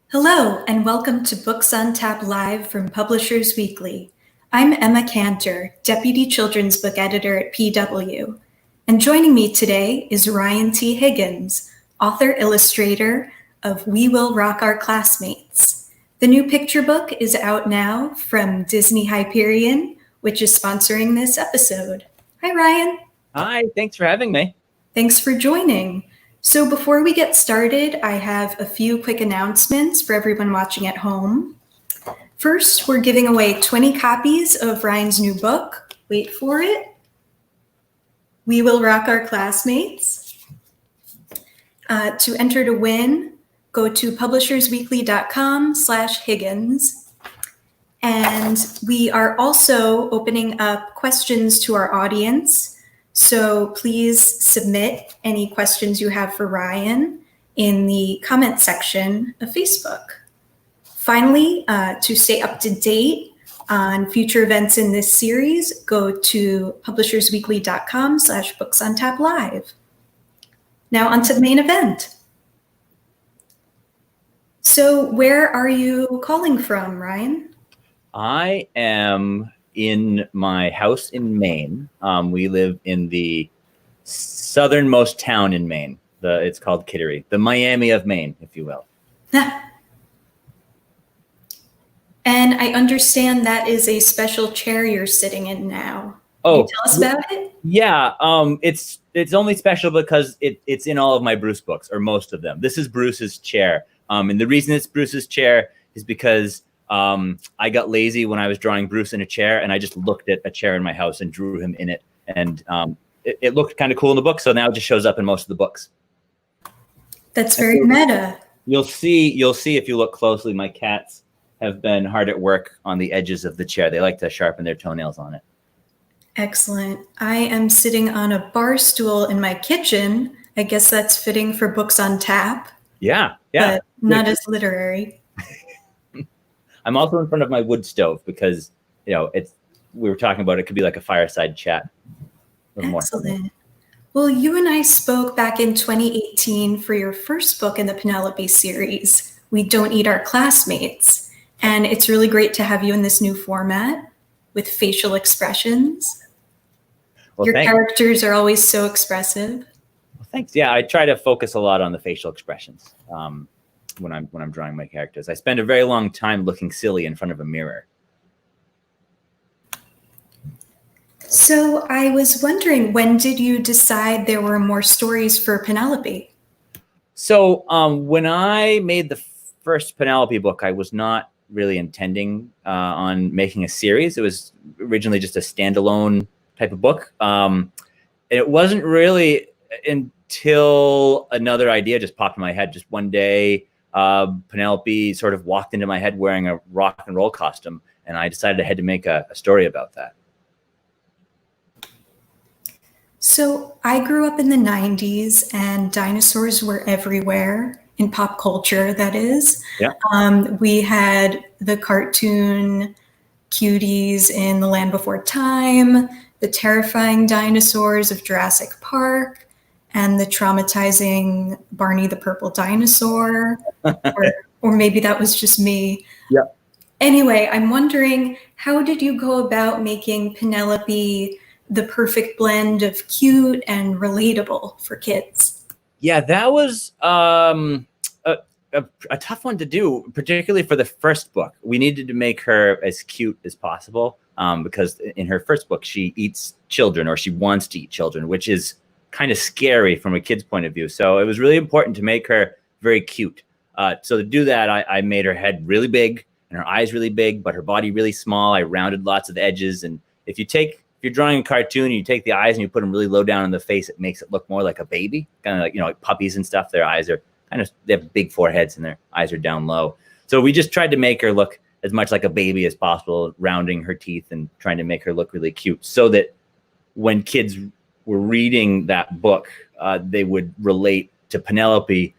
Hello, and welcome to Books on Tap Live from Publishers Weekly. I'm Emma Cantor, Deputy Children's Book Editor at PW. And joining me today is Ryan T. Higgins, author-illustrator of We Will Rock Our Classmates. The new picture book is out now from Disney Hyperion, which is sponsoring this episode. Hi, Ryan. Hi, thanks for having me. Thanks for joining. So before we get started, I have a few quick announcements for everyone watching at home. First, we're giving away 20 copies of Ryan's new book. Wait for it. We Will Rock Our Classmates. To enter to win, go to publishersweekly.com/Higgins. And we are also opening up questions to our audience. So please submit any questions you have for Ryan in the comment section of Facebook. Finally, to stay up to date on future events in this series, go to publishersweekly.com/booksontap-live. Now on to the main event. So where are you calling from, Ryan? I am in my house in Maine. We live in the southernmost town in Maine. It's called Kittery, the Miami of Maine, if you will. And I understand that is a special chair you're sitting in now. Can you tell us about it? Yeah, it's only special because it's in all of my Bruce books, or most of them. This is Bruce's chair. And the reason it's Bruce's chair is because I got lazy when I was drawing Bruce in a chair, and I just looked at a chair in my house and drew him in it. And it looked kind of cool in the book, so now it just shows up in most of the books. That's very meta. You'll see if you look closely, my cats have been hard at work on the edges of the chair. They like to sharpen their toenails on it. Excellent. I am sitting on a bar stool in my kitchen. I guess that's fitting for Books on Tap. Yeah. But not as literary. I'm also in front of my wood stove because, we were talking about it could be like a fireside chat. Excellent. Well, you and I spoke back in 2018 for your first book in the Penelope series, We Don't Eat Our Classmates. And it's really great to have you in this new format with facial expressions. Well, your characters are always so expressive. Well, thanks. Yeah, I try to focus a lot on the facial expressions. When I'm drawing my characters. I spend a very long time looking silly in front of a mirror. So I was wondering, when did you decide there were more stories for Penelope? So when I made the first Penelope book, I was not really intending on making a series. It was originally just a standalone type of book. It wasn't really until another idea just popped in my head. Just one day, Penelope sort of walked into my head wearing a rock and roll costume, and I decided I had to make a story about that. So I grew up in the 90s, and dinosaurs were everywhere in pop culture, that is. Yeah. We had the cartoon cuties in The Land Before Time, the terrifying dinosaurs of Jurassic Park, and the traumatizing Barney the Purple Dinosaur, or maybe that was just me. Yeah. Anyway, I'm wondering, how did you go about making Penelope the perfect blend of cute and relatable for kids? Yeah, that was a tough one to do, particularly for the first book. We needed to make her as cute as possible because in her first book, she eats children, or she wants to eat children, which is kind of scary from a kid's point of view. So it was really important to make her very cute. So to do that, I made her head really big and her eyes really big, but her body really small. I rounded lots of the edges. And if you're drawing a cartoon and you take the eyes and you put them really low down in the face, it makes it look more like a baby, kind of like, like puppies and stuff. Their eyes are they have big foreheads and their eyes are down low. So we just tried to make her look as much like a baby as possible, rounding her teeth and trying to make her look really cute so that when kids were reading that book, they would relate to Penelope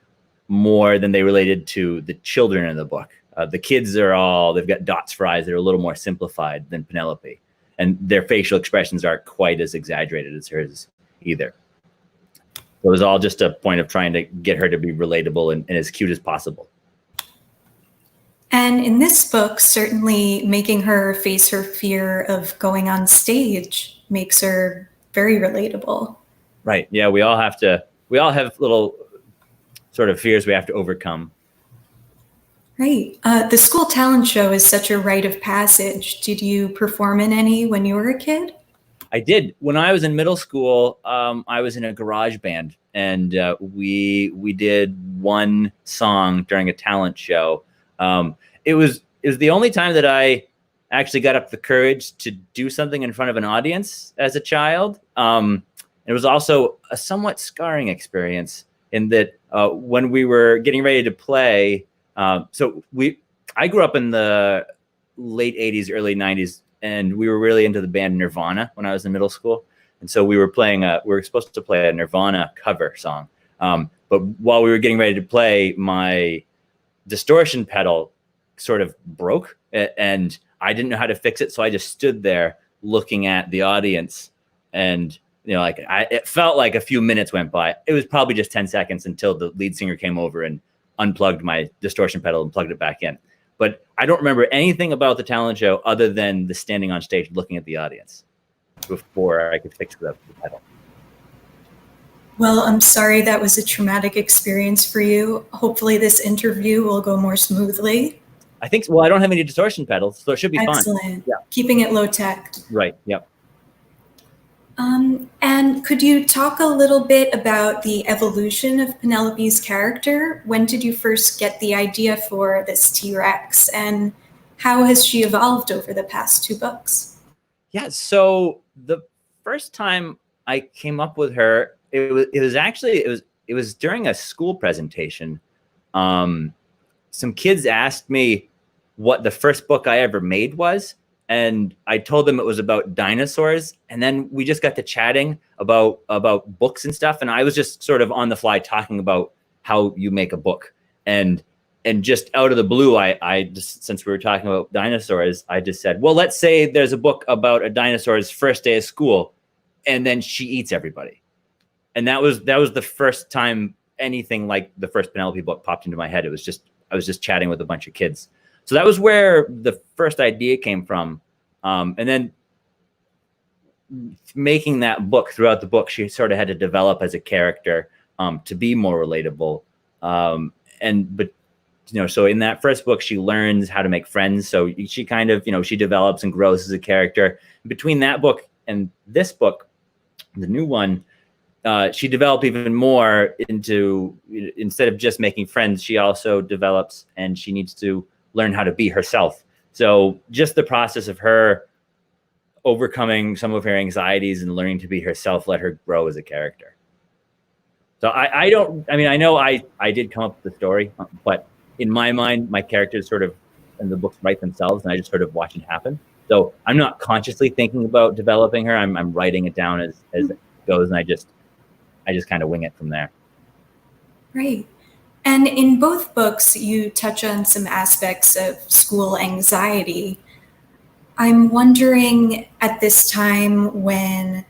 more than they related to the children in the book. The kids they've got dots for eyes that are a little more simplified than Penelope, and their facial expressions aren't quite as exaggerated as hers either. So it was all just a point of trying to get her to be relatable and as cute as possible. And in this book, certainly making her face her fear of going on stage makes her very relatable. Right. Yeah, we all have little sort of fears we have to overcome. Right. The school talent show is such a rite of passage. Did you perform in any when you were a kid? I did. When I was in middle school, I was in a garage band, and we did one song during a talent show. It was the only time that I actually got up the courage to do something in front of an audience as a child. It was also a somewhat scarring experience in that when we were getting ready to play, I grew up in the late 80s, early 90s, and we were really into the band Nirvana when I was in middle school. And so we were supposed to play a Nirvana cover song. But while we were getting ready to play, my distortion pedal sort of broke, and I didn't know how to fix it. So I just stood there looking at the audience, and it felt like a few minutes went by. It was probably just 10 seconds until the lead singer came over and unplugged my distortion pedal and plugged it back in. But I don't remember anything about the talent show other than the standing on stage looking at the audience before I could fix the pedal. Well, I'm sorry that was a traumatic experience for you. Hopefully this interview will go more smoothly. I think so. Well, I don't have any distortion pedals, so it should be fun. Excellent. Yeah. Keeping it low tech. Right. Yep. And could you talk a little bit about the evolution of Penelope's character? When did you first get the idea for this T-Rex, and how has she evolved over the past 2 books? Yeah, so the first time I came up with her, it was during a school presentation. Some kids asked me what the first book I ever made was, and I told them it was about dinosaurs. And then we just got to chatting about books and stuff. And I was just sort of on the fly talking about how you make a book. And just out of the blue, I just, since we were talking about dinosaurs, I just said, well, let's say there's a book about a dinosaur's first day of school, and then she eats everybody. And that was the first time anything like the first Penelope book popped into my head. I was just chatting with a bunch of kids. So that was where the first idea came from. And then making that book, throughout the book, she sort of had to develop as a character to be more relatable. So in that first book, she learns how to make friends. So she kind of, she develops and grows as a character. Between that book and this book, the new one, she developed even more into, instead of just making friends, she also develops, and she needs to learn how to be herself. So just the process of her overcoming some of her anxieties and learning to be herself let her grow as a character. So I know I did come up with the story, but in my mind, my characters sort of, and the books write themselves, and I just sort of watch it happen. So I'm not consciously thinking about developing her. I'm writing it down as it goes, and I just kind of wing it from there. Right. And in both books, you touch on some aspects of school anxiety. I'm wondering, at this time when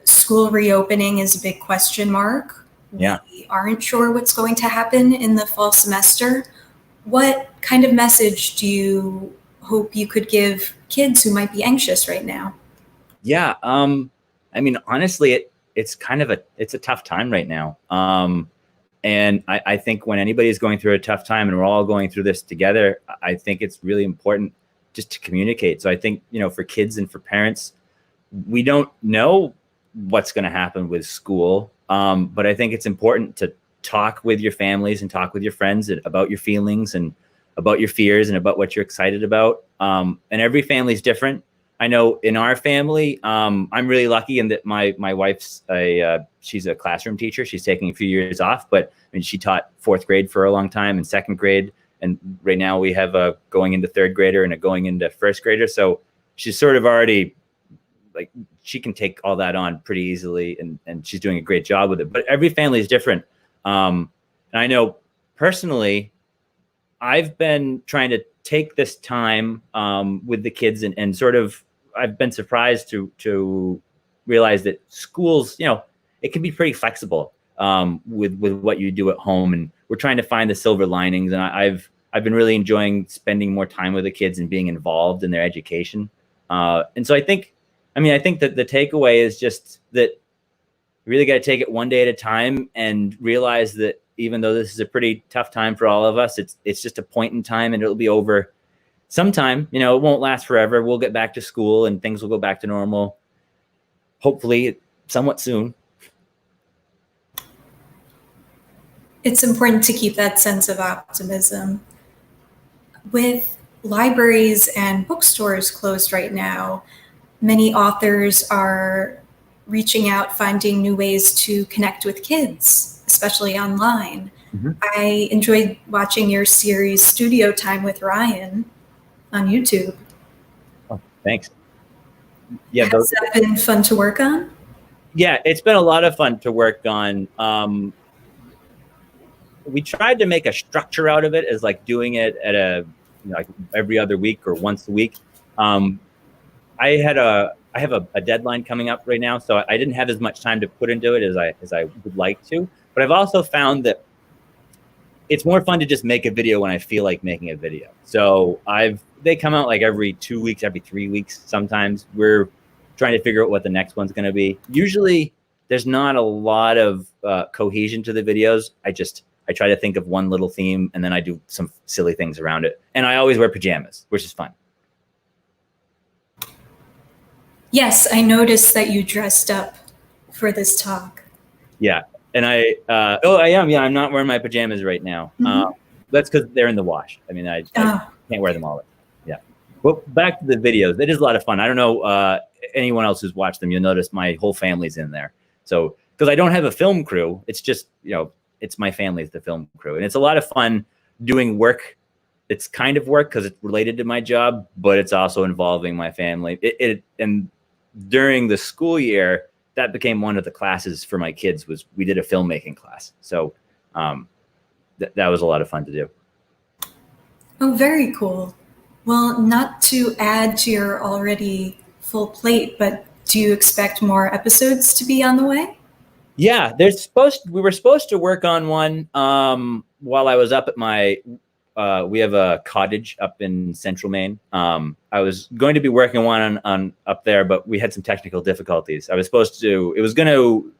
school reopening is a big question mark, yeah, we aren't sure what's going to happen in the fall semester, what kind of message do you hope you could give kids who might be anxious right now? Yeah, honestly, it's a tough time right now. And I think when anybody's going through a tough time and we're all going through this together, I think it's really important just to communicate. So I think, for kids and for parents, we don't know what's going to happen with school. But I think it's important to talk with your families and talk with your friends about your feelings and about your fears and about what you're excited about. And every family is different. I know in our family, I'm really lucky in that my wife's she's a classroom teacher. She's taking a few years off, but she taught 4th grade for a long time and 2nd grade. And right now we have a going into 3rd grader and a going into 1st grader. So she's sort of already, like, she can take all that on pretty easily, and she's doing a great job with it. But every family is different. And I know personally, I've been trying to take this time with the kids and sort of, I've been surprised to realize that schools, it can be pretty flexible with what you do at home, and we're trying to find the silver linings. And I've I've been really enjoying spending more time with the kids and being involved in their education. And so I think that the takeaway is just that you really got to take it one day at a time and realize that even though this is a pretty tough time for all of us, it's just a point in time, and it'll be over sometime. It won't last forever. We'll get back to school and things will go back to normal, hopefully somewhat soon. It's important to keep that sense of optimism. With libraries and bookstores closed right now, many authors are reaching out, finding new ways to connect with kids, especially online. Mm-hmm. I enjoyed watching your series Studio Time with Ryan on YouTube. Oh, thanks. Yeah, has that been fun to work on? Yeah, it's been a lot of fun to work on. We tried to make a structure out of it, as like doing it at like every other week or once a week. I have a deadline coming up right now, so I didn't have as much time to put into it as I would like to. But I've also found that it's more fun to just make a video when I feel like making a video. So they come out like every 2 weeks, every 3 weeks. Sometimes we're trying to figure out what the next one's going to be. Usually there's not a lot of cohesion to the videos. I try to think of one little theme, and then I do some silly things around it. And I always wear pajamas, which is fun. Yes, I noticed that you dressed up for this talk. Yeah, and I am. Yeah, I'm not wearing my pajamas right now. Mm-hmm. That's because they're in the wash. I mean, I can't wear them all. Yeah. Well, back to the videos. It is a lot of fun. I don't know anyone else who's watched them. You'll notice my whole family's in there. So, because I don't have a film crew, it's just, it's my family's the film crew. And it's a lot of fun doing work. It's kind of work because it's related to my job, but it's also involving my family. And during the school year, that became one of the classes for my kids. We did a filmmaking class. So that was a lot of fun to do. Oh, very cool. Well, not to add to your already full plate, but do you expect more episodes to be on the way? Yeah, we were supposed to work on one while I was up at we have a cottage up in central Maine. I was going to be working on up there, but we had some technical difficulties. It was going to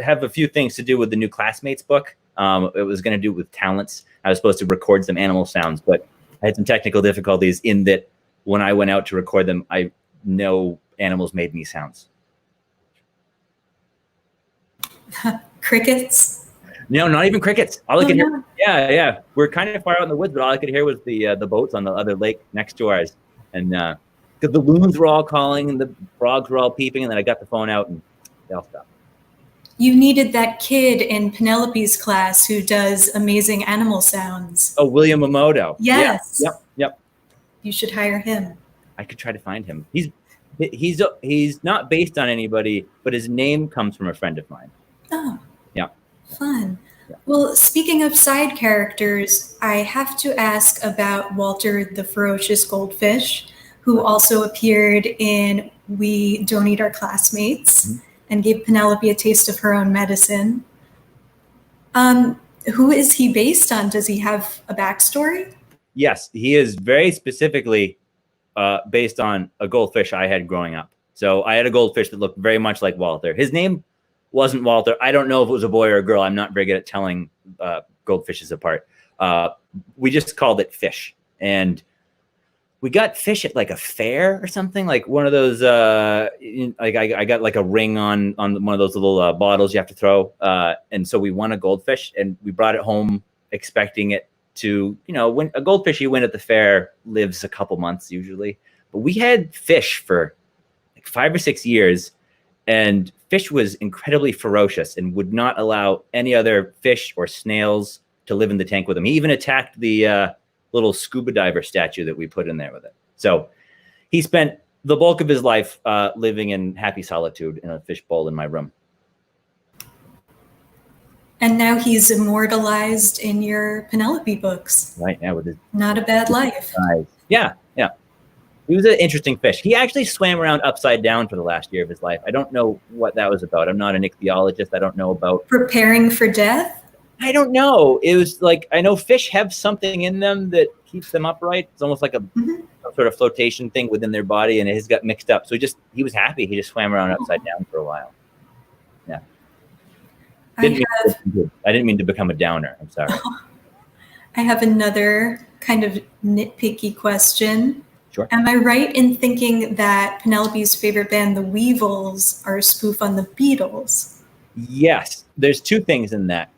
have a few things to do with the new Classmates book. It was going to do with talents. I was supposed to record some animal sounds, but I had some technical difficulties in that when I went out to record them, I know animals made me sounds. Crickets? No, not even crickets. All I could hear. Yeah. We're kind of far out in the woods, but all I could hear was the boats on the other lake next to ours. And because the loons were all calling and the frogs were all peeping, and then I got the phone out and they all stopped. You needed that kid in Penelope's class who does amazing animal sounds. Oh, William Amoto. Yes. Yeah. Yep. You should hire him. I could try to find him. He's not based on anybody, but his name comes from a friend of mine. Oh. Yeah. Fun. Yeah. Well, speaking of side characters, I have to ask about Walter the Ferocious Goldfish, who also appeared in We Don't Eat Our Classmates and gave Penelope a taste of her own medicine. Who is he based on? Does he have a backstory? Yes, he is very specifically based on a goldfish I had growing up. So I had a goldfish that looked very much like Walter. His name wasn't Walter. I don't know if it was a boy or a girl. I'm not very good at telling goldfishes apart. We just called it Fish. And we got Fish at like a fair or something, like one of those, like I got like a ring on one of those little bottles you have to throw. And so we won a goldfish and we brought it home expecting it to, when a goldfish you win at the fair lives a couple months usually. But we had Fish for like 5 or 6 years. And Fish was incredibly ferocious and would not allow any other fish or snails to live in the tank with him. He even attacked the little scuba diver statue that we put in there with it. So he spent the bulk of his life living in happy solitude in a fish bowl in my room. And now he's immortalized in your Penelope books. Right now with his Not a bad life. Eyes. Yeah. He was an interesting fish. He actually swam around upside down for the last year of his life. I don't know what that was about. I'm not an ichthyologist. I don't know about preparing for death. I don't know. It was like, I know fish have something in them that keeps them upright. It's almost like Mhm. some sort of flotation thing within their body, and his got mixed up. So he was happy. He just swam around upside down for a while. Yeah. I I didn't mean to become a downer. I'm sorry. I have another kind of nitpicky question. Sure. Am I right in thinking that Penelope's favorite band, the Weevils, are a spoof on the Beatles? Yes. There's two things in that.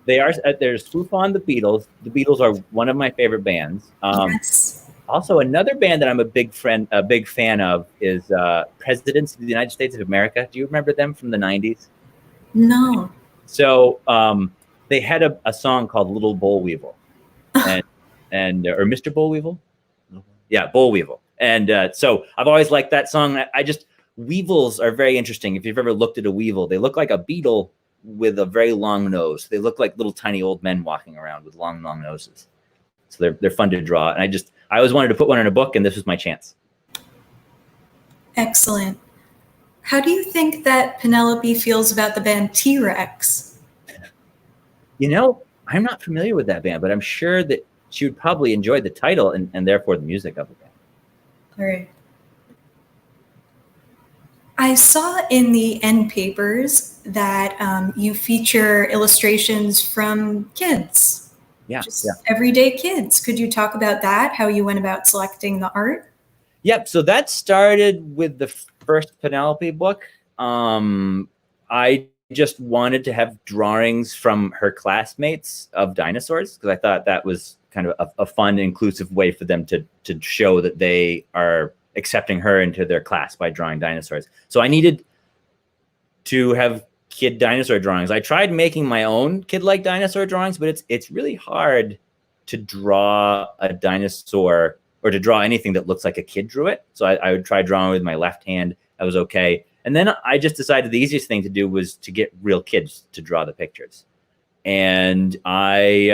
There's spoof on the Beatles. The Beatles are one of my favorite bands. Yes. Also, another band that I'm a big fan of is Presidents of the United States of America. Do you remember them from the 90s? No. So they had a song called Little Boll Weevil, and or Mr. Boll Weevil. Yeah, Boll Weevil. And so I've always liked that song. Weevils are very interesting. If you've ever looked at a weevil, they look like a beetle with a very long nose. They look like little tiny old men walking around with long noses. So they're fun to draw. And I always wanted to put one in a book, and this was my chance. Excellent. How do you think that Penelope feels about the band T-Rex? I'm not familiar with that band, but I'm sure that she would probably enjoy the title and therefore the music of the band. All right. I saw in the end papers that you feature illustrations from kids. Yeah. Everyday kids. Could you talk about that, how you went about selecting the art? Yep. So that started with the first Penelope book. I just wanted to have drawings from her classmates of dinosaurs because I thought that was kind of a fun, inclusive way for them to show that they are accepting her into their class by drawing dinosaurs. So I needed to have kid dinosaur drawings. I tried making my own kid-like dinosaur drawings, but it's really hard to draw a dinosaur or to draw anything that looks like a kid drew it. So I would try drawing with my left hand. That was okay. And then I just decided the easiest thing to do was to get real kids to draw the pictures. And I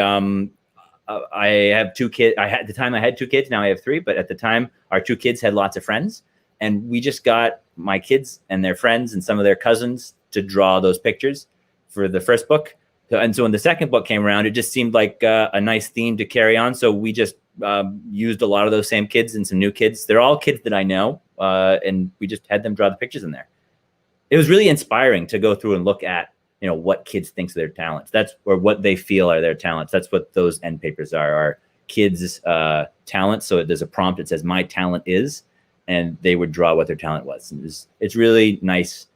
have two kids. At the time I had two kids. Now I have three. But at the time, our two kids had lots of friends, and we just got my kids and their friends and some of their cousins to draw those pictures for the first book. And so when the second book came around, it just seemed like a nice theme to carry on. So we just used a lot of those same kids and some new kids. They're all kids that I know, and we just had them draw the pictures in there. It was really inspiring to go through and look at what kids think of their talents. Or what they feel are their talents. That's what those end papers are kids' talents. So there's a prompt that says "My talent is," and they would draw what their talent was. And it's really nice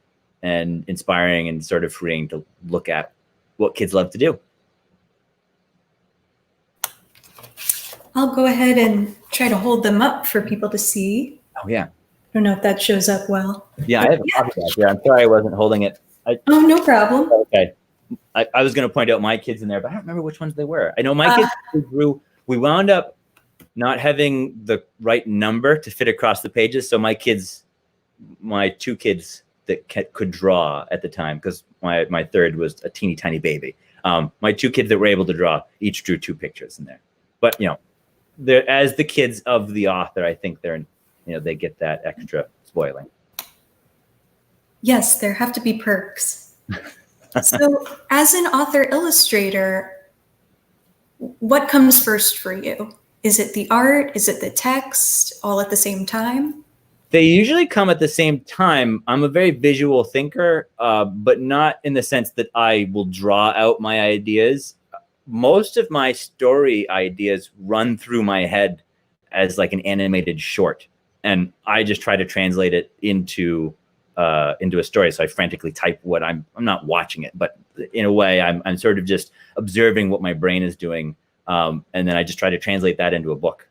and inspiring and sort of freeing to look at what kids love to do. I'll go ahead and try to hold them up for people to see. Oh yeah. I don't know if that shows up well. Yeah, I have a copy of that. Yeah, I'm sorry I wasn't holding it. Oh, no problem. Okay. I was going to point out my kids in there, but I don't remember which ones they were. I know my kids grew. We wound up not having the right number to fit across the pages. So my two kids that could draw at the time, because my third was a teeny tiny baby. My two kids that were able to draw each drew two pictures in there. But they're as the kids of the author. I think they get that extra spoiling. Yes, there have to be perks. So, as an author illustrator, what comes first for you? Is it the art? Is it the text? All at the same time? They usually come at the same time. I'm a very visual thinker, but not in the sense that I will draw out my ideas. Most of my story ideas run through my head as like an animated short, and I just try to translate it into a story. So I frantically type what I'm not watching it, but in a way I'm sort of just observing what my brain is doing. And then I just try to translate that into a book.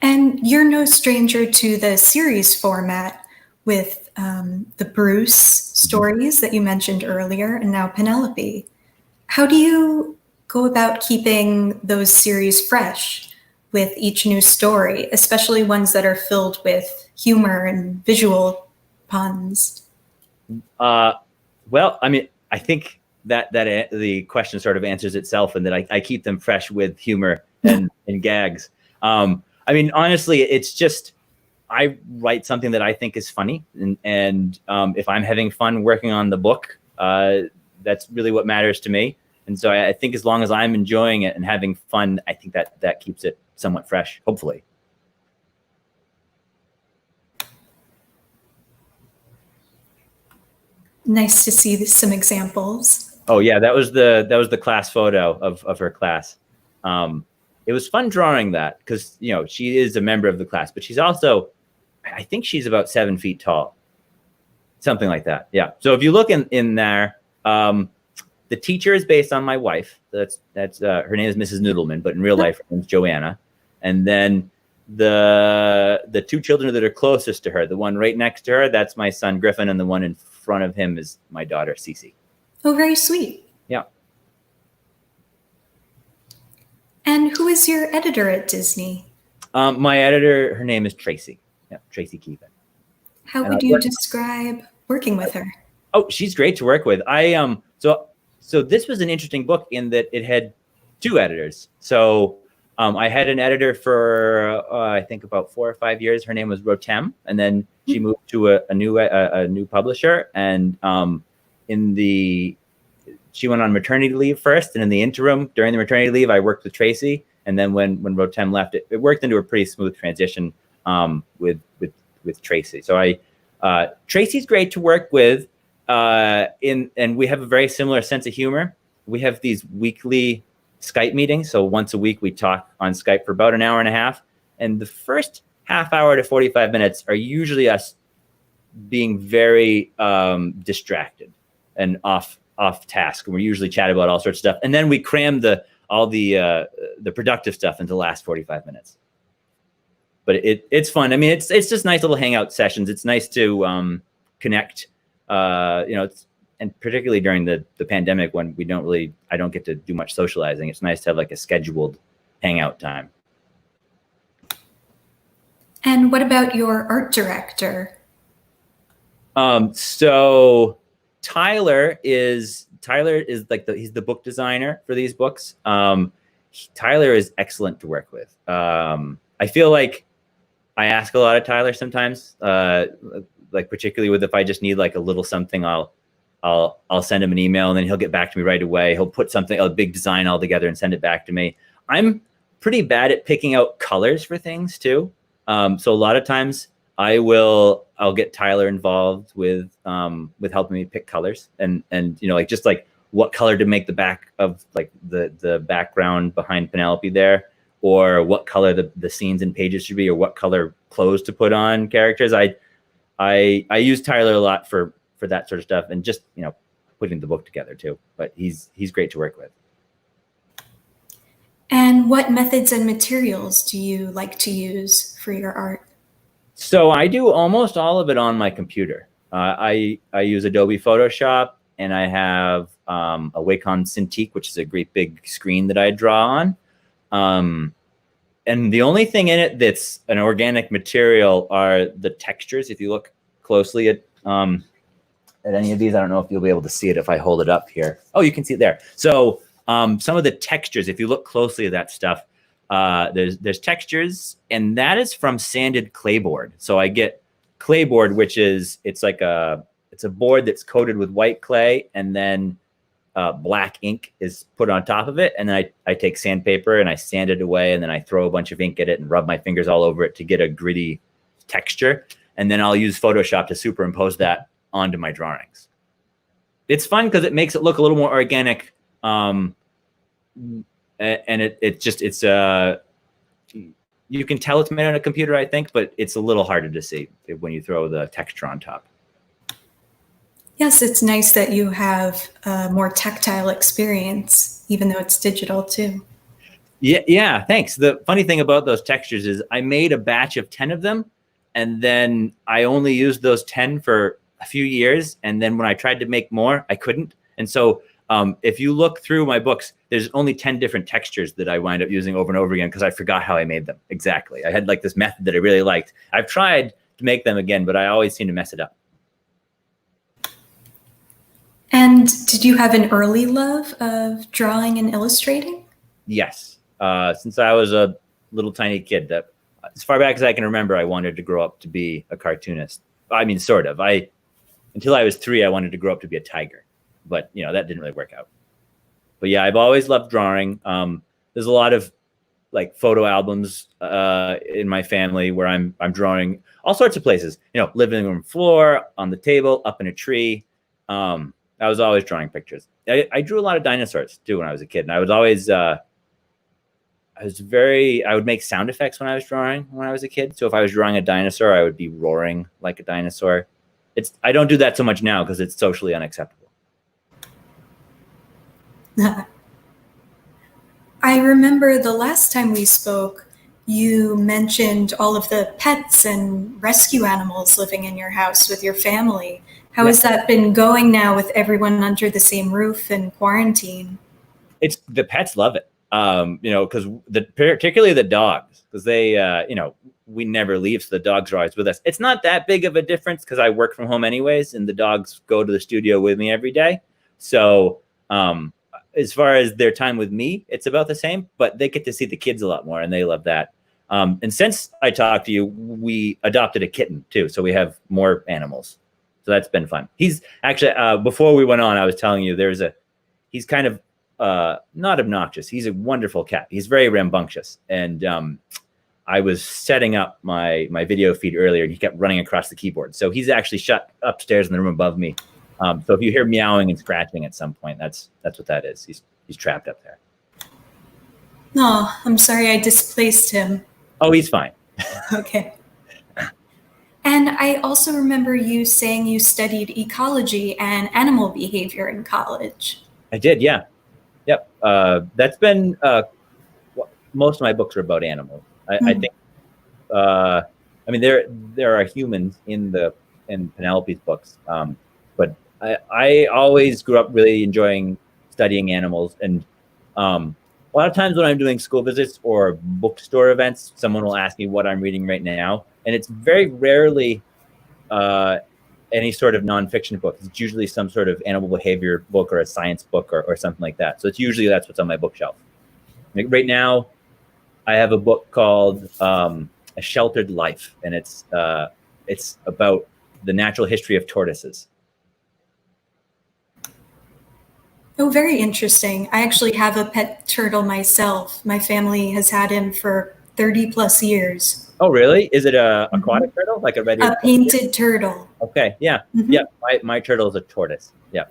And you're no stranger to the series format with the Bruce stories that you mentioned earlier, and now Penelope. How do you go about keeping those series fresh with each new story, especially ones that are filled with humor and visual puns? Well, I mean, I think that the question sort of answers itself, and that I keep them fresh with humor and gags. I mean, honestly, it's just I write something that I think is funny, and if I'm having fun working on the book, that's really what matters to me. And so I think as long as I'm enjoying it and having fun, I think that keeps it somewhat fresh, hopefully. Nice to see some examples. Oh yeah, that was the class photo of her class. It was fun drawing that because she is a member of the class, but she's also, I think she's about 7 feet tall, something like that. Yeah. So if you look in there, the teacher is based on my wife. That's her name is Mrs. Noodleman, but in real life her name's Joanna. And then the two children that are closest to her, the one right next to her, that's my son Griffin, and the one in front of him is my daughter Cece. Oh, very sweet. Yeah. And who is your editor at Disney? My editor, her name is Tracy. Yeah, Tracy Keevan. How would you describe working with her? Oh, she's great to work with. So this was an interesting book in that it had two editors. So I had an editor for I think about 4 or 5 years. Her name was Rotem, and then she moved to a new publisher. And she went on maternity leave first, and in the interim during the maternity leave, I worked with Tracy. And then when Rotem left, it worked into a pretty smooth transition with Tracy. So Tracy's great to work with. And we have a very similar sense of humor. We have these weekly Skype meetings. So once a week we talk on Skype for about an hour and a half. And the first half hour to 45 minutes are usually us being very distracted and off task. And we usually chat about all sorts of stuff. And then we cram all the productive stuff into the last 45 minutes. But it's fun. I mean, it's just nice little hangout sessions. It's nice to connect. And particularly during the pandemic when I don't get to do much socializing. It's nice to have like a scheduled hangout time. And what about your art director? So Tyler is like he's the book designer for these books. Tyler is excellent to work with. I feel like I ask a lot of Tyler sometimes, like particularly with if I just need like a little something, I'll send him an email and then he'll get back to me right away. He'll put a big design all together and send it back to me. I'm pretty bad at picking out colors for things too. So a lot of times I'll get Tyler involved with helping me pick colors and like just like what color to make the back of like the background behind Penelope there, or what color the scenes and pages should be, or what color clothes to put on characters. I use Tyler a lot for that sort of stuff, and just putting the book together too. But he's great to work with. And what methods and materials do you like to use for your art? So I do almost all of it on my computer. I use Adobe Photoshop, and I have a Wacom Cintiq, which is a great big screen that I draw on. And the only thing in it that's an organic material are the textures. If you look closely at any of these, I don't know if you'll be able to see it if I hold it up here. Oh, you can see it there. So some of the textures, if you look closely at that stuff, there's textures, and that is from sanded clayboard. So I get clayboard, which is it's a board that's coated with white clay, and then black ink is put on top of it. And then I take sandpaper and I sand it away, and then I throw a bunch of ink at it and rub my fingers all over it to get a gritty texture. And then I'll use Photoshop to superimpose that onto my drawings. It's fun because it makes it look a little more organic. And it's you can tell it's made on a computer, I think, but it's a little harder to see when you throw the texture on top. Yes, it's nice that you have a more tactile experience, even though it's digital too. Yeah, thanks. The funny thing about those textures is I made a batch of 10 of them, and then I only used those 10 for a few years. And then when I tried to make more, I couldn't. And so if you look through my books, there's only 10 different textures that I wind up using over and over again because I forgot how I made them exactly. I had like this method that I really liked. I've tried to make them again, but I always seem to mess it up. And did you have an early love of drawing and illustrating? Yes. Since I was a little tiny kid, that as far back as I can remember, I wanted to grow up to be a cartoonist. I mean, sort of. Until I was 3, I wanted to grow up to be a tiger, but that didn't really work out. But yeah, I've always loved drawing. There's a lot of like photo albums in my family where I'm drawing all sorts of places. Living room floor, on the table, up in a tree. I was always drawing pictures. I drew a lot of dinosaurs too when I was a kid, and I was always I would make sound effects when I was drawing when I was a kid. So if I was drawing a dinosaur, I would be roaring like a dinosaur. I don't do that so much now because it's socially unacceptable. I remember the last time we spoke, you mentioned all of the pets and rescue animals living in your house with your family. How has that been going now with everyone under the same roof and quarantine? The pets love it. Because particularly the dogs, because they, we never leave, so the dogs are always with us. It's not that big of a difference because I work from home anyways, and the dogs go to the studio with me every day. So as far as their time with me, it's about the same, but they get to see the kids a lot more, and they love that. And since I talked to you, we adopted a kitten too, so we have more animals. So that's been fun. He's actually, before we went on, I was telling you he's kind of not obnoxious. He's a wonderful cat. He's very rambunctious. And I was setting up my video feed earlier, and he kept running across the keyboard. So he's actually shut upstairs in the room above me. So if you hear meowing and scratching at some point, that's what that is. He's trapped up there. No, I'm sorry I displaced him. Oh, he's fine. Okay. And I also remember you saying you studied ecology and animal behavior in college. I did, yeah. Yep. That's been most of my books are about animals. I think. I mean, there are humans in Penelope's books, but I always grew up really enjoying studying animals, and a lot of times when I'm doing school visits or bookstore events, someone will ask me what I'm reading right now, and it's very rarely any sort of nonfiction book. It's usually some sort of animal behavior book or a science book or something like that. So it's usually that's what's on my bookshelf. Like right now, I have a book called A Sheltered Life, and it's about the natural history of tortoises. Oh, very interesting. I actually have a pet turtle myself. My family has had him for 30 plus years. Oh, really? Is it a aquatic turtle, like a red-eared? A painted turtle. Okay, yeah, yeah. My turtle is a tortoise. Yeah,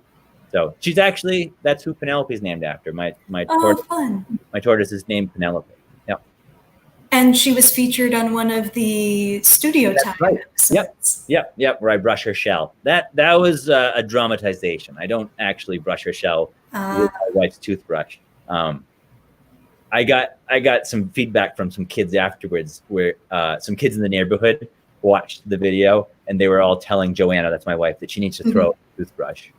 so that's who Penelope's named after. My tortoise. Fun. My tortoise is named Penelope. Yeah. And she was featured on one of the Studio Time episodes. Yep. Where I brush her shell. That was a dramatization. I don't actually brush her shell with my wife's toothbrush. I got some feedback from some kids afterwards, where some kids in the neighborhood watched the video, and they were all telling Joanna, that's my wife, that she needs to throw a toothbrush.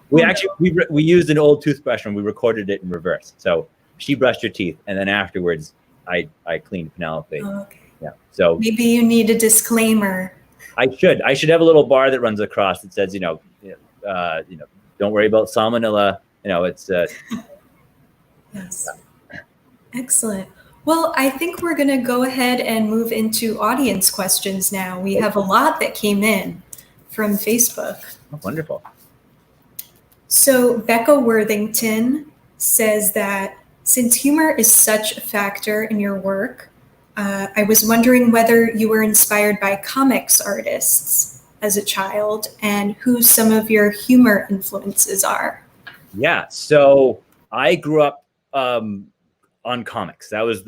We used an old toothbrush and we recorded it in reverse. So she brushed her teeth, and then afterwards I cleaned Penelope. Okay. Yeah. So maybe you need a disclaimer. I should have a little bar that runs across that says, don't worry about salmonella. It's yes. Excellent. Well, I think we're going to go ahead and move into audience questions now. We have a lot that came in from Facebook. Oh, wonderful. So Becca Worthington says that since humor is such a factor in your work, I was wondering whether you were inspired by comics artists as a child and who some of your humor influences are. Yeah, so I grew up on comics. That was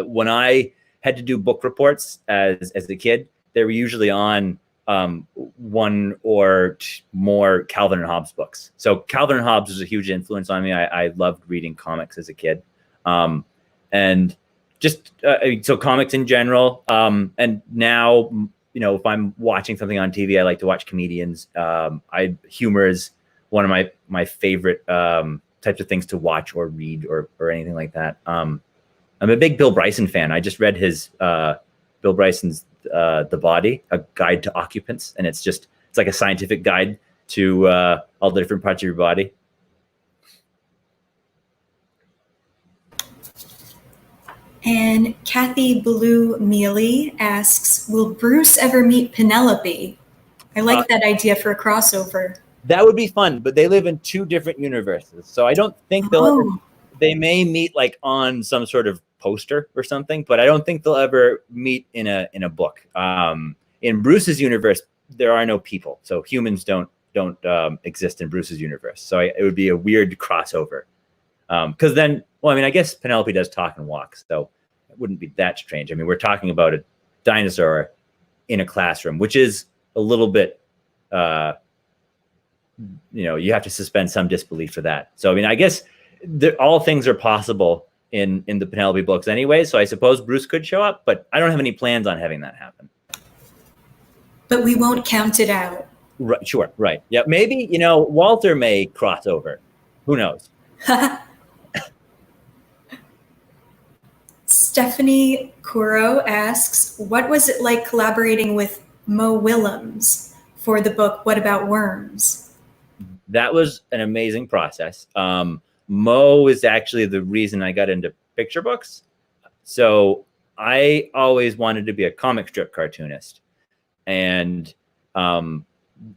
when I had to do book reports as a kid, they were usually on one or more Calvin and Hobbes books. So Calvin and Hobbes was a huge influence on me. I loved reading comics as a kid. And just so comics in general. And now, if I'm watching something on TV, I like to watch comedians. Humor is one of my favorite types of things to watch or read or anything like that. I'm a big Bill Bryson fan. I just read his Bill Bryson's The Body, A Guide to Occupants, and it's like a scientific guide to all the different parts of your body. And Kathy Blue Mealy asks, will Bruce ever meet Penelope? I like that idea for a crossover. That would be fun, but they live in two different universes. So I don't think they may meet like on some sort of poster or something, but I don't think they'll ever meet in a book. In Bruce's universe, there are no people. So humans don't exist in Bruce's universe. So it would be a weird crossover. Because then, well, I mean, I guess Penelope does talk and walk, so it wouldn't be that strange. I mean, we're talking about a dinosaur in a classroom, which is a little bit, you have to suspend some disbelief for that. So, I mean, I guess all things are possible in the Penelope books anyway. So I suppose Bruce could show up, but I don't have any plans on having that happen. But we won't count it out. Right, sure, right. Yeah, maybe, Walter may cross over. Who knows? Stephanie Kuro asks, what was it like collaborating with Mo Willems for the book What About Worms? That was an amazing process. Mo is actually the reason I got into picture books. So I always wanted to be a comic strip cartoonist. And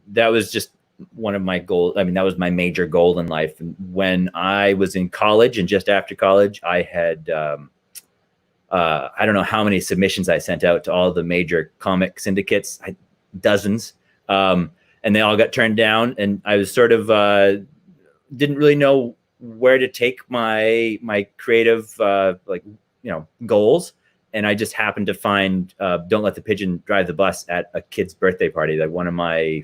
that was just one of my goals. I mean, that was my major goal in life. And when I was in college and just after college, I had, I don't know how many submissions I sent out to all the major comic syndicates, dozens. And they all got turned down. And I was sort of, didn't really know where to take my creative, goals. And I just happened to find Don't Let the Pigeon Drive the Bus at a kid's birthday party, like one of my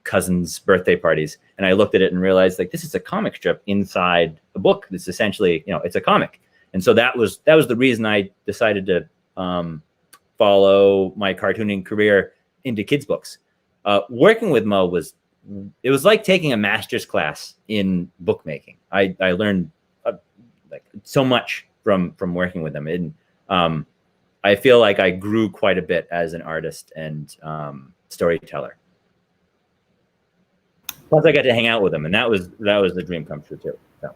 cousin's birthday parties. And I looked at it and realized, like, this is a comic strip inside a book. This essentially, it's a comic. And so that was the reason I decided to follow my cartooning career into kids' books. Working with Mo was like taking a master's class in bookmaking. I learned so much from working with them. And I feel like I grew quite a bit as an artist and storyteller. Plus, I got to hang out with them, and that was the dream come true too. So.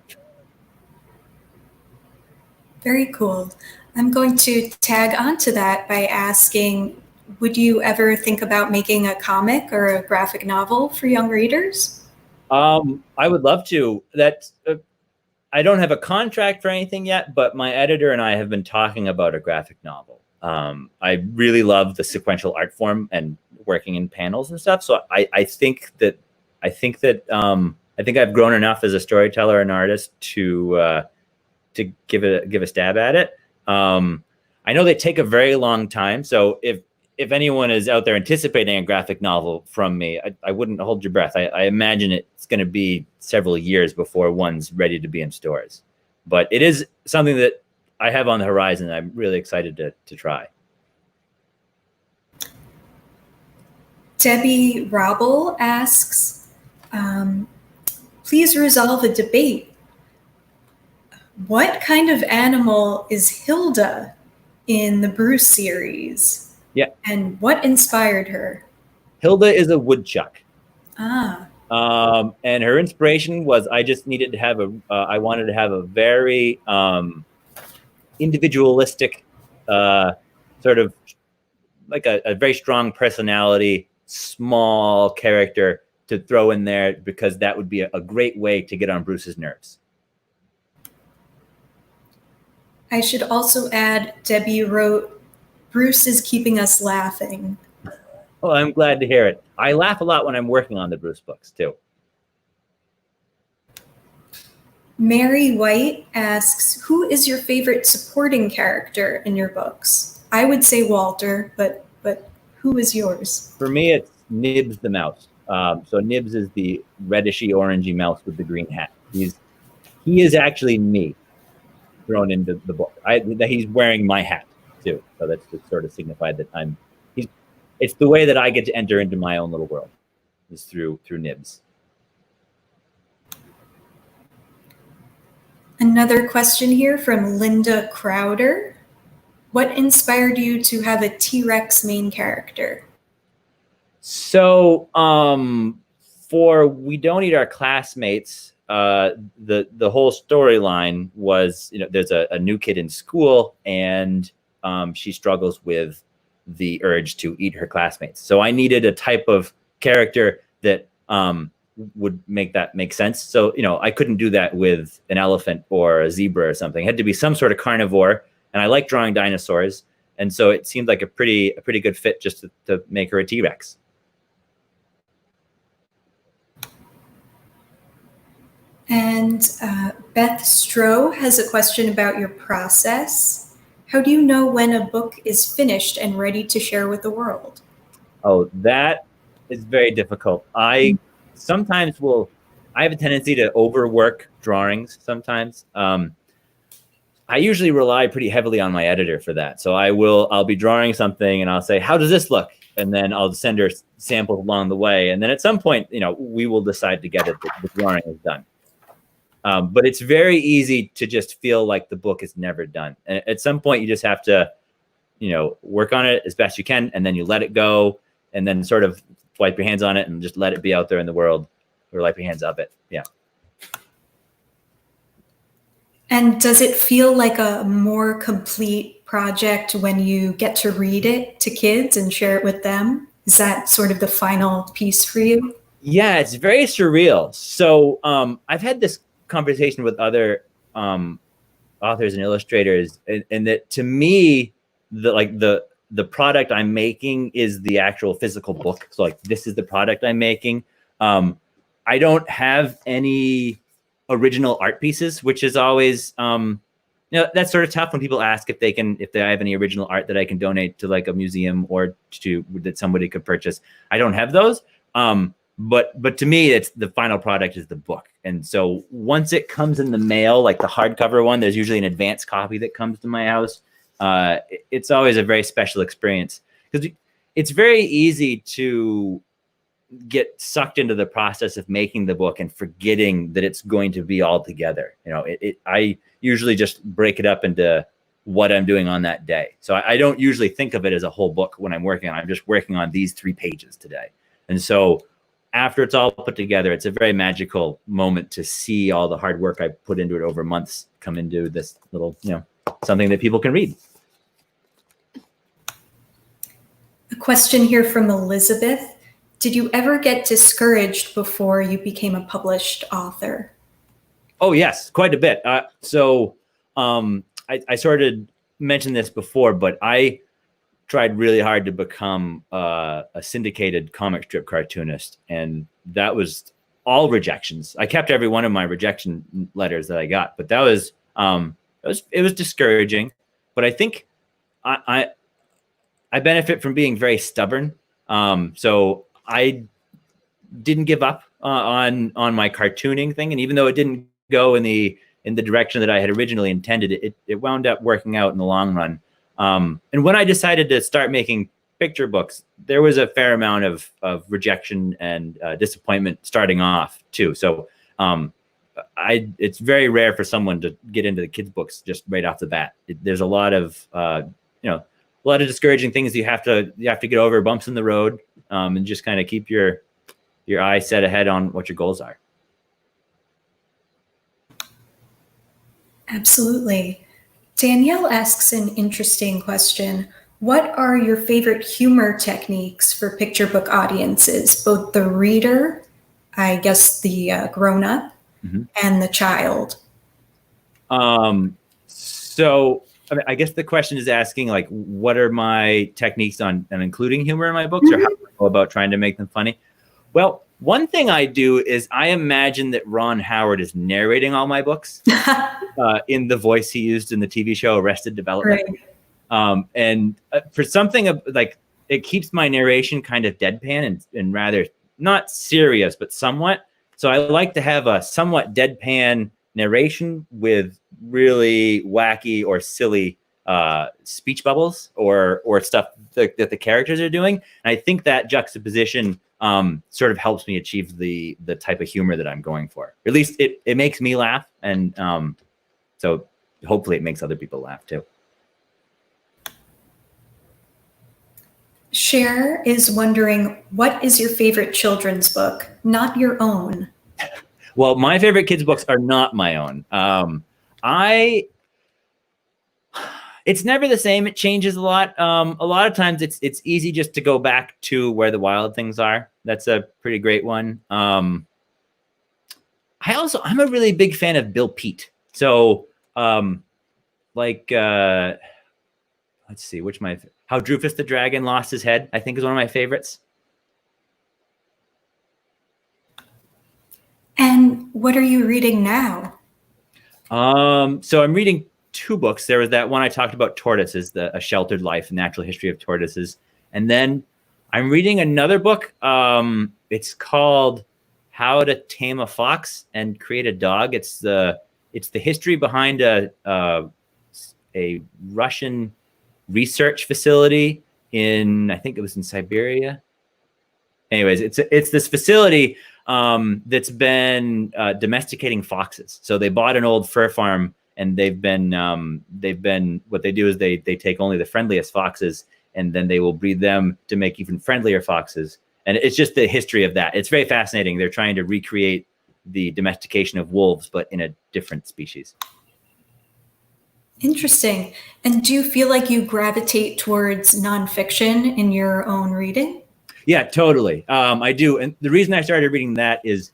Very cool. I'm going to tag onto that by asking, would you ever think about making a comic or a graphic novel for young readers? I would love to. I don't have a contract for anything yet, but my editor and I have been talking about a graphic novel. I really love the sequential art form and working in panels and stuff. So I think I've grown enough as a storyteller and artist to give a stab at it. I know they take a very long time. So if anyone is out there anticipating a graphic novel from me, I wouldn't hold your breath. I imagine it's going to be several years before one's ready to be in stores. But it is something that I have on the horizon. I'm really excited to try. Debbie Robble asks, please resolve a debate. What kind of animal is Hilda in the Brew series? Yeah. And what inspired her? Hilda is a woodchuck. Ah. And her inspiration was I just needed to have I wanted to have a very individualistic, sort of like a very strong personality, small character to throw in there because that would be a great way to get on Bruce's nerves. I should also add, Debbie wrote, Bruce is keeping us laughing. Well, I'm glad to hear it. I laugh a lot when I'm working on the Bruce books, too. Mary White asks, who is your favorite supporting character in your books? I would say Walter, but who is yours? For me, it's Nibs the mouse. So Nibs is the reddishy, orangey mouse with the green hat. He is actually me thrown into the book. He's wearing my hat, too. So that's just sort of signified that it's the way that I get to enter into my own little world, is through Nibs. Another question here from Linda Crowder. What inspired you to have a T-Rex main character? So for We Don't Eat Our Classmates, the whole storyline was, there's a new kid in school, and she struggles with the urge to eat her classmates. So I needed a type of character that would make that make sense. So, I couldn't do that with an elephant or a zebra or something. It had to be some sort of carnivore, and I like drawing dinosaurs. And so it seemed like a pretty good fit just to make her a T-Rex. And Beth Stroh has a question about your process. How do you know when a book is finished and ready to share with the world? Oh, that is very difficult. I sometimes I have a tendency to overwork drawings sometimes. I usually rely pretty heavily on my editor for that. So I'll be drawing something and I'll say, how does this look? And then I'll send her samples along the way. And then at some point, we will decide together that the drawing is done. But it's very easy to just feel like the book is never done. And at some point you just have to, work on it as best you can, and then you let it go, and then sort of wipe your hands on it and just let it be out there in the world, or wipe your hands of it. Yeah. And does it feel like a more complete project when you get to read it to kids and share it with them? Is that sort of the final piece for you? Yeah, it's very surreal. So I've had this conversation with other authors and illustrators, and that to me, the product I'm making is the actual physical book. So like, this is the product I'm making. I don't have any original art pieces, which is always that's sort of tough when people ask if they have any original art that I can donate to like a museum or that somebody could purchase. I don't have those. But to me, it's the final product is the book. And so once it comes in the mail, like the hardcover one, there's usually an advanced copy that comes to my house. It's always a very special experience, because it's very easy to get sucked into the process of making the book and forgetting that it's going to be all together. I usually just break it up into what I'm doing on that day. So I don't usually think of it as a whole book when I'm working on it. I'm just working on these 3 pages today. And so after it's all put together, it's a very magical moment to see all the hard work I put into it over months come into this little, something that people can read. A question here from Elizabeth. Did you ever get discouraged before you became a published author? Oh, yes, quite a bit. I sort of mentioned this before, but I tried really hard to become a syndicated comic strip cartoonist, and that was all rejections. I kept every one of my rejection letters that I got, but that was it was discouraging. But I think I benefit from being very stubborn, so I didn't give up on my cartooning thing, and even though it didn't go in the direction that I had originally intended, it wound up working out in the long run. And when I decided to start making picture books, there was a fair amount of rejection and disappointment starting off too. So it's very rare for someone to get into the kids' books just right off the bat. There's a lot of a lot of discouraging things you have to get over, bumps in the road, and just kind of keep your eye set ahead on what your goals are. Absolutely. Danielle asks an interesting question. What are your favorite humor techniques for picture book audiences, both the reader, I guess the grown-up, and the child? So I guess the question is asking, like, what are my techniques on including humor in my books, or how do I go about trying to make them funny? Well, one thing I do is I imagine that Ron Howard is narrating all my books in the voice he used in the TV show Arrested Development. Right. And for something like, it keeps my narration kind of deadpan and rather not serious, but somewhat. So I like to have a somewhat deadpan narration with really wacky or silly speech bubbles or stuff that the characters are doing. And I think that juxtaposition sort of helps me achieve the type of humor that I'm going for. Or at least it makes me laugh, and so hopefully it makes other people laugh too. Cher is wondering, what is your favorite children's book? Not your own. Well, my favorite kids' books are not my own. It's never the same. It changes a lot. A lot of times it's easy just to go back to Where the Wild Things Are. That's a pretty great one. I'm a really big fan of Bill Peet. So let's see, How Drufus the Dragon Lost His Head, I think is one of my favorites. And what are you reading now? So I'm reading 2 books. There was that one I talked about, Tortoises, A Sheltered Life, Natural History of Tortoises. And then I'm reading another book. It's called How to Tame a Fox and Create a Dog. It's the history behind a Russian research facility I think it was in Siberia. Anyways, it's this facility that's been domesticating foxes. So they bought an old fur farm, and they've been what they do is they take only the friendliest foxes, and then they will breed them to make even friendlier foxes. And it's just the history of that. It's very fascinating. They're trying to recreate the domestication of wolves, but in a different species. Interesting. And do you feel like you gravitate towards nonfiction in your own reading? Yeah, totally. I do. And the reason I started reading that is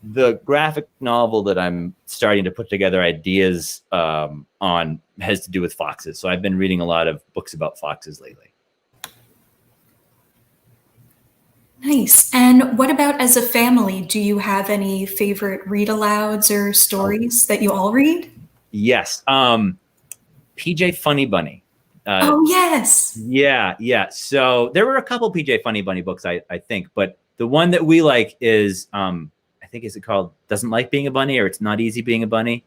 the graphic novel that I'm starting to put together ideas on has to do with foxes. So I've been reading a lot of books about foxes lately. Nice. And what about as a family? Do you have any favorite read-alouds or stories that you all read? Yes. PJ Funny Bunny. Oh, yes. Yeah. So there were a couple PJ Funny Bunny books, I think, but the one that we like is, I think, is it called Doesn't Like Being a Bunny, or It's Not Easy Being a Bunny?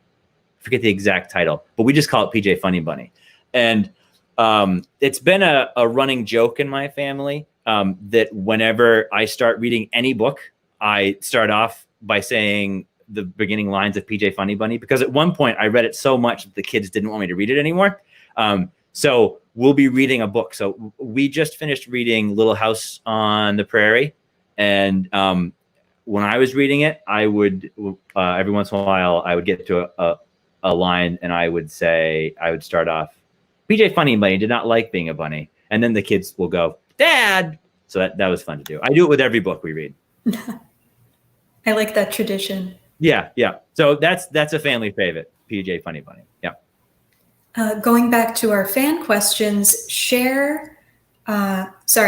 I forget the exact title, but we just call it PJ Funny Bunny. And it's been a running joke in my family that whenever I start reading any book, I start off by saying the beginning lines of PJ Funny Bunny, because at one point I read it so much that the kids didn't want me to read it anymore. So we'll be reading a book. So we just finished reading Little House on the Prairie. And when I was reading it, I would, every once in a while, I would get to a line and I would start off, PJ Funny Bunny did not like being a bunny. And then the kids will go, Dad. So that was fun to do. I do it with every book we read. I like that tradition. Yeah. So that's a family favorite, PJ Funny Bunny. Yeah. Going back to our fan questions,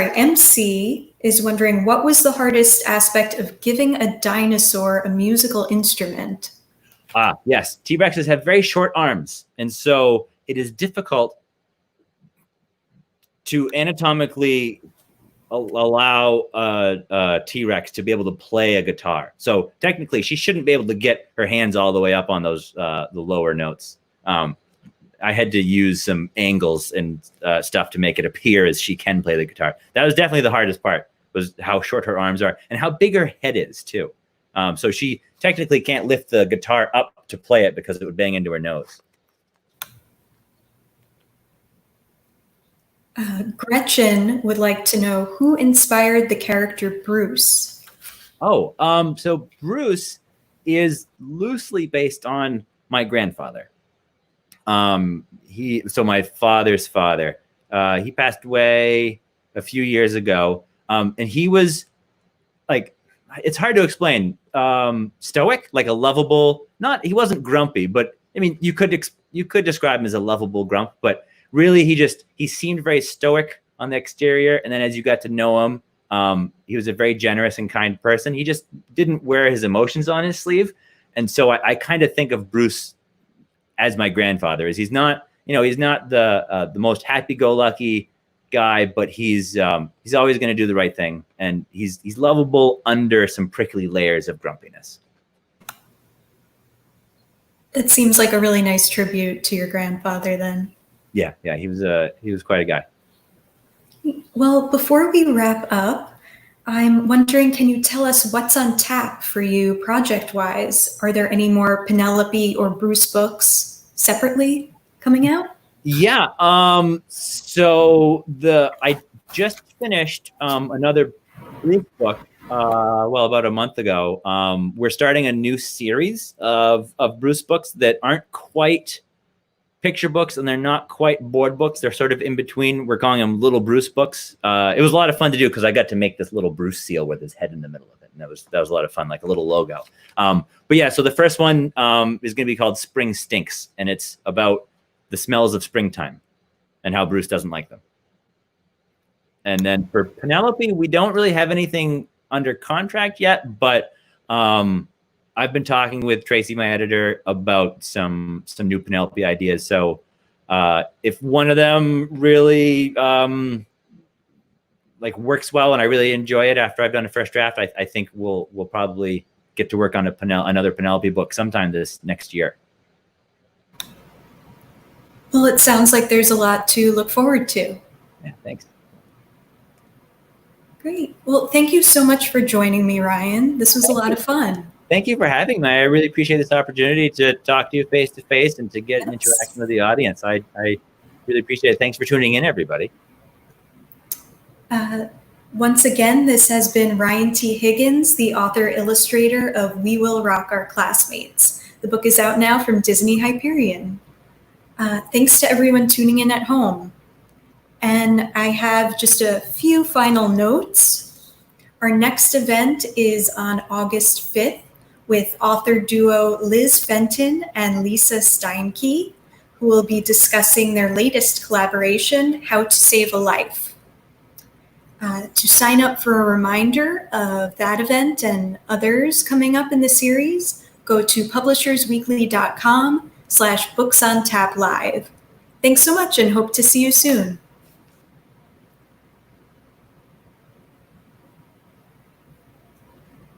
MC is wondering, what was the hardest aspect of giving a dinosaur a musical instrument? Yes. T-Rexes have very short arms. And so it is difficult to anatomically allow a T-Rex to be able to play a guitar. So technically she shouldn't be able to get her hands all the way up on those the lower notes. I had to use some angles and stuff to make it appear as she can play the guitar. That was definitely the hardest part, was how short her arms are and how big her head is too. So she technically can't lift the guitar up to play it because it would bang into her nose. Gretchen would like to know, who inspired the character Bruce? So Bruce is loosely based on my grandfather. So my father's father, he passed away a few years ago. And he was like, it's hard to explain, stoic, like a lovable, he wasn't grumpy, but I mean, you could describe him as a lovable grump, but really he seemed very stoic on the exterior. And then as you got to know him, he was a very generous and kind person. He just didn't wear his emotions on his sleeve. And so I kind of think of Bruce as my grandfather. Is he's not the most happy-go-lucky guy, but he's always going to do the right thing, and he's lovable under some prickly layers of grumpiness. It seems like a really nice tribute to your grandfather then. Yeah, he was quite a guy. Well, before we wrap up, I'm wondering, can you tell us what's on tap for you project-wise? Are there any more Penelope or Bruce books separately coming out? Yeah. So I just finished another Bruce book, well, about a month ago. We're starting a new series of Bruce books that aren't quite picture books and they're not quite board books. They're sort of in between. We're calling them Little Bruce books. It was a lot of fun to do because I got to make this little Bruce seal with his head in the middle of it. And that was a lot of fun, like a little logo. But yeah, so the first one is going to be called Spring Stinks. And it's about the smells of springtime and how Bruce doesn't like them. And then for Penelope, we don't really have anything under contract yet, but I've been talking with Tracy, my editor, about some new Penelope ideas. So if one of them really like works well and I really enjoy it after I've done a first draft, I think we'll probably get to work on another Penelope book sometime this next year. Well, it sounds like there's a lot to look forward to. Yeah, thanks. Great. Well, thank you so much for joining me, Ryan. This was a lot of fun. Thank you for having me. I really appreciate this opportunity to talk to you face to face and to get an interaction with the audience. I really appreciate it. Thanks for tuning in, everybody. Once again, this has been Ryan T. Higgins, the author-illustrator of We Will Rock Our Classmates. The book is out now from Disney Hyperion. Thanks to everyone tuning in at home. And I have just a few final notes. Our next event is on August 5th with author duo Liz Fenton and Lisa Steinke, who will be discussing their latest collaboration, How to Save a Life. To sign up for a reminder of that event and others coming up in the series, go to publishersweekly.com/booksontap live. Thanks so much and hope to see you soon.